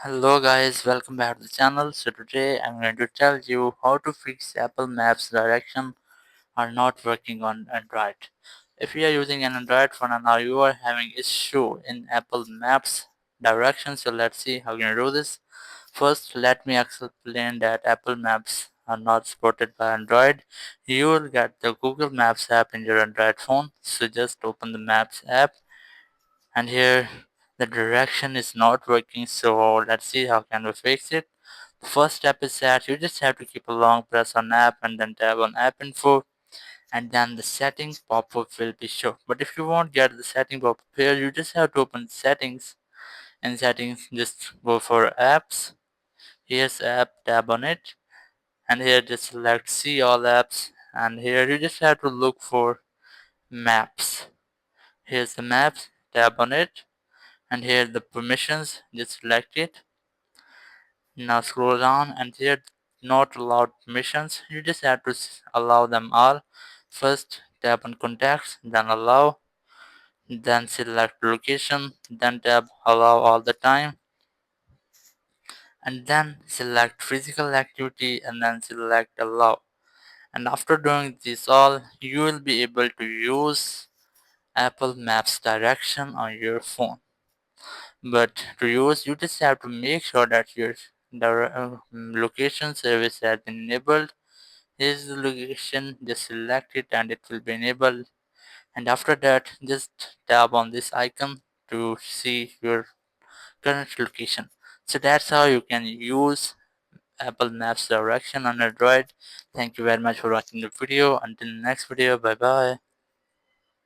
Hello guys, welcome back to the channel. So today I'm going to tell you how to fix Apple Maps direction are not working on Android. If you are using an Android phone and now you are having issue in Apple Maps direction, so let's see how you can do this. First, let me explain that Apple Maps are not supported by Android. You will get the Google Maps app in your Android phone. So just open the Maps app, and here the direction is not working, so let's see how can we fix it. The first step is that you just have to keep a long press on app and then tap on app info, and then the settings pop-up will be shown. But if you won't get the setting pop-up here, you just have to open settings. In settings, just go for apps. Here's app, tap on it, and here just select see all apps, and here you just have to look for maps. Here's the maps, tap on it, and here the permissions, just select it. Now scroll down, and here not allowed permissions, you just have to allow them all. First tap on contacts, then allow, then select location, then tap allow all the time, and then select physical activity and then select allow. And after doing this all, you will be able to use Apple Maps direction on your phone. But to use, you just have to make sure that your location service has been enabled. Here's the location, just select it and it will be enabled. And after that, just tap on this icon to see your current location. So that's how you can use Apple Maps direction on Android. Thank you very much for watching the video. Until next video, bye bye.